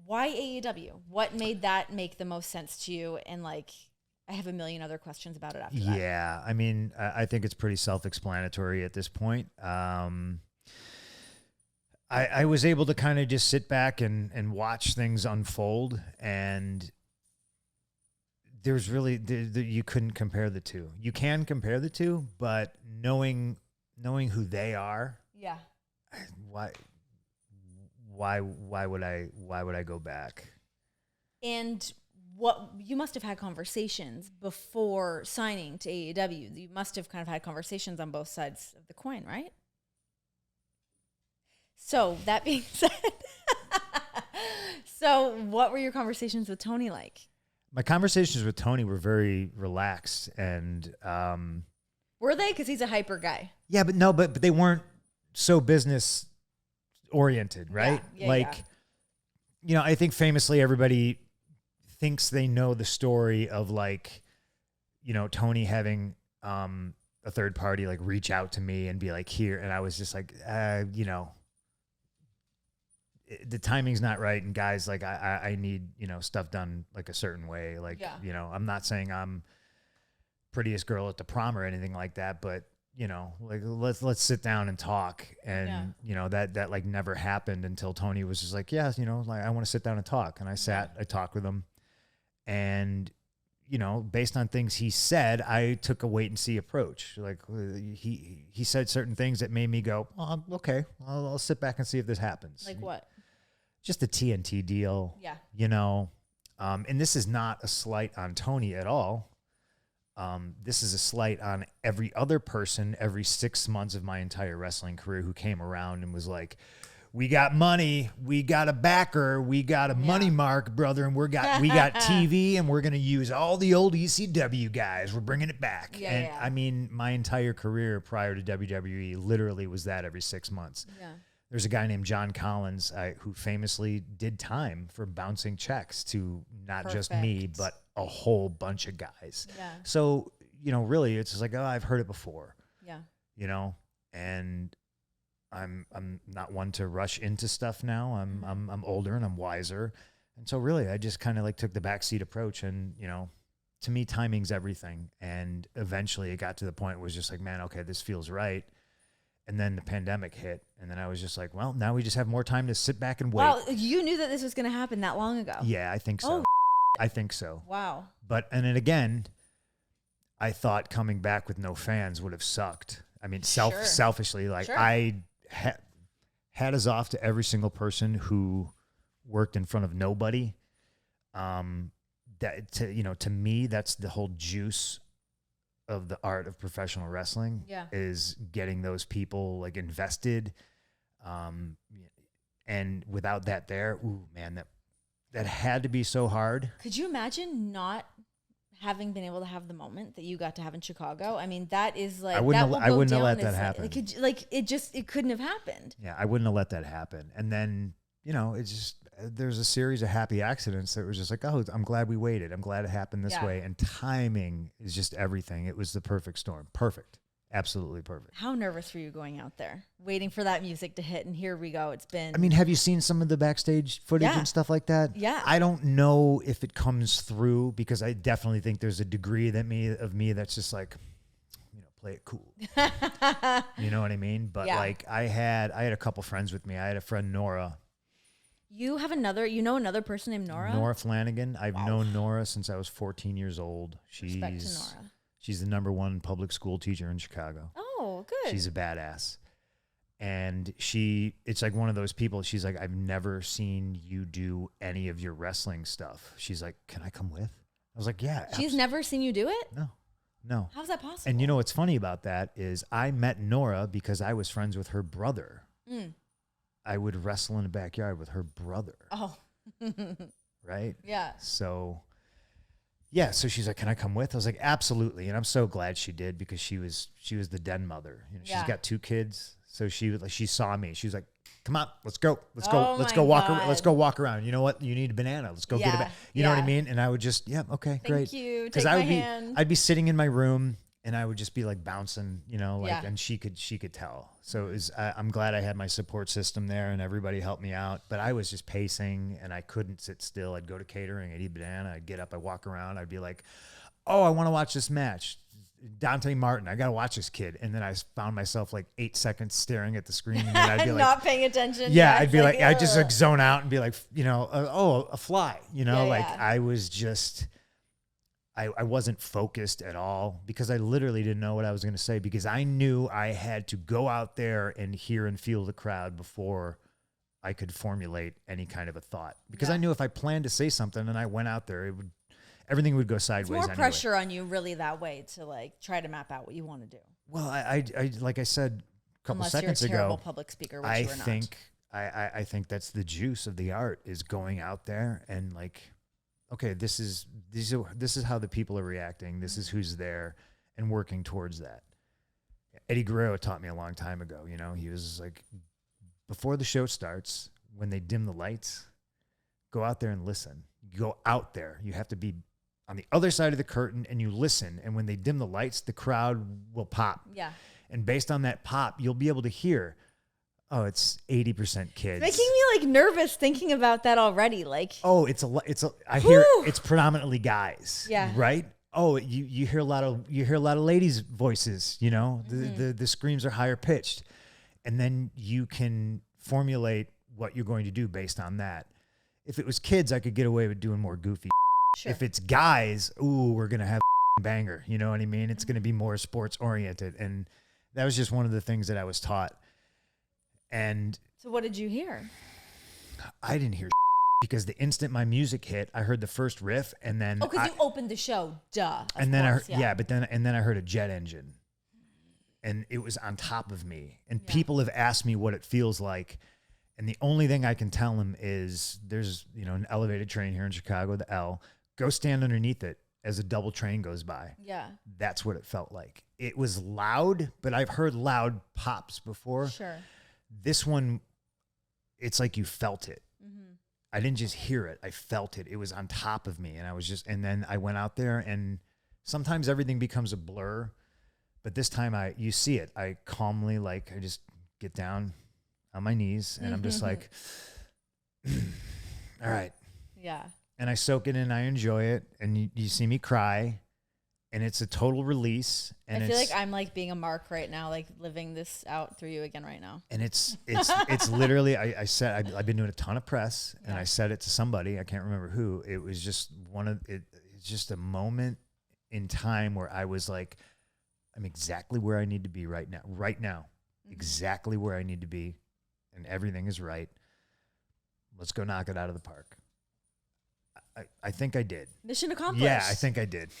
why AEW? What made that make the most sense to you? And like, I have a million other questions about it after that. Yeah, I mean, I think it's pretty self-explanatory at this point. I was able to kind of just sit back and watch things unfold, and there's really you couldn't compare the two. You can compare the two, but knowing who they are, Yeah. why would I go back? And what you must have had conversations before signing to AEW. You must have kind of had conversations on both sides of the coin, right? So that being said, so what were your conversations with Tony like? My conversations with Tony were very relaxed, and Were they? Because he's a hyper guy. yeah, but they weren't so business oriented, right? You know, I think famously everybody thinks they know the story of like, you know, Tony having a third party like reach out to me and be like, here, and I was just like, you know, the timing's not right, and guys, like I need, you know, stuff done like a certain way. Like, you know, I'm not saying I'm prettiest girl at the prom or anything like that, but you know, like let's sit down and talk. And you know, that like never happened until Tony was just like, yeah, you know, like I want to sit down and talk. And I talked with him, and you know, based on things he said, I took a wait and see approach. Like he said certain things that made me go, oh, okay, I'll sit back and see if this happens. Like what? Just the TNT deal. Yeah. You know, and this is not a slight on Tony at all. This is a slight on every other person every 6 months of my entire wrestling career who came around and was like, we got money, we got a backer, we got a money mark, brother, and we got TV, and we're going to use all the old ECW guys. We're bringing it back. I mean, my entire career prior to WWE literally was that every 6 months. Yeah. There's a guy named John Collins who famously did time for bouncing checks to not just me, but a whole bunch of guys. Yeah. So, you know, really it's just like, oh, I've heard it before. Yeah. You know, and I'm not one to rush into stuff now. I'm older and I'm wiser. And so really I just kind of like took the backseat approach, and, you know, to me, timing's everything. And eventually it got to the point where it was just like, man, okay, this feels right. And then the pandemic hit, and then I was just like, well, now we just have more time to sit back and wait. Well, you knew that this was going to happen that long ago. Yeah, I think so. I think so. Wow. But, and then again, I thought coming back with no fans would have sucked. I mean, selfishly, like I hats off to every single person who worked in front of nobody. To me, that's the whole juice of the art of professional wrestling, is getting those people like invested. And without that there, ooh, man, that had to be so hard. Could you imagine not having been able to have the moment that you got to have in Chicago? I mean, that is like, I wouldn't have let that happen. It couldn't have happened. Yeah. I wouldn't have let that happen. And then, you know, it's just, there's a series of happy accidents that was just like, oh, I'm glad we waited. I'm glad it happened this way. And timing is just everything. It was the perfect storm. Perfect. Absolutely perfect. How nervous were you going out there, waiting for that music to hit? And here we go. It's been... I mean, have you seen some of the backstage footage and stuff like that? Yeah. I don't know if it comes through, because I definitely think there's a degree of me that's just like, you know, play it cool. You know what I mean? But like I had a couple friends with me. I had a friend, Nora. You know another person named Nora? Nora Flanagan. I've known Nora since I was 14 years old. Respect to Nora. She's the #1 public school teacher in Chicago. Oh, good. She's a badass. And it's like one of those people, she's like, I've never seen you do any of your wrestling stuff. She's like, can I come with? I was like, yeah. She's never seen you do it? No. How's that possible? And you know what's funny about that is I met Nora because I was friends with her brother. I would wrestle in the backyard with her brother. Oh. Right? Yeah. So she's like, can I come with? I was like, absolutely. And I'm so glad she did, because she was the den mother. You know, she's got 2 kids. So she saw me. She was like, come on, let's go walk around. You know what? You need a banana. Let's go get a banana. You know what I mean? And I would just, okay, great. Thank you. Because I'd be sitting in my room, and I would just be like bouncing, and she could tell. So it was, I'm glad I had my support system there and everybody helped me out, but I was just pacing and I couldn't sit still. I'd go to catering, I'd eat banana, I'd get up, I'd walk around, I'd be like, oh, I want to watch this match. Dante Martin, I got to watch this kid. And then I found myself like 8 seconds staring at the screen. And then I'd be not paying attention. Yeah, I'd be like, I'd just like zone out and be like, a fly, I was just, I wasn't focused at all because I literally didn't know what I was going to say because I knew I had to go out there and hear and feel the crowd before I could formulate any kind of a thought. Because I knew if I planned to say something and I went out there, everything would go sideways. It's more pressure on you really that way to like try to map out what you want to do. Well, I like I said a couple seconds ago, you're a terrible public speaker, which you are not. I think that's the juice of the art is going out there and like, okay, this is how the people are reacting. This is who's there and working towards that. Eddie Guerrero taught me a long time ago, he was like, before the show starts, when they dim the lights, go out there and listen. You go out there. You have to be on the other side of the curtain and you listen. And when they dim the lights, the crowd will pop. Yeah. And based on that pop, you'll be able to hear, oh, it's 80% kids. It's making me like nervous thinking about that already. Like, oh, I hear it's predominantly guys. Yeah. Right. Oh, you hear a lot of ladies' voices. The screams are higher pitched, and then you can formulate what you're going to do based on that. If it was kids, I could get away with doing more goofy. Sure. If it's guys, we're gonna have a banger. You know what I mean? It's gonna be more sports oriented, and that was just one of the things that I was taught. And so what did you hear? I didn't hear because the instant my music hit, I heard the first riff and then because you opened the show, duh. And then I heard a jet engine. And it was on top of me. And people have asked me what it feels like. And the only thing I can tell them is there's, an elevated train here in Chicago, the L. Go stand underneath it as a double train goes by. Yeah. That's what it felt like. It was loud, but I've heard loud pops before. Sure. This one, it's like you felt it. Mm-hmm. I didn't just hear it. I felt it. It was on top of me. And then I went out there and sometimes everything becomes a blur, but this time you see it. I calmly, I just get down on my knees and I'm just like, all right. Yeah. And I soak it in, I enjoy it. And you see me cry. And it's a total release. And I feel like I'm like being a Mark right now, like living this out through you again right now. And it's literally, I've been doing a ton of press and I said it to somebody, I can't remember who. It was just it's just a moment in time where I was like, I'm exactly where I need to be right now, mm-hmm. exactly where I need to be. And everything is right. Let's go knock it out of the park. I think I did. Mission accomplished. Yeah, I think I did.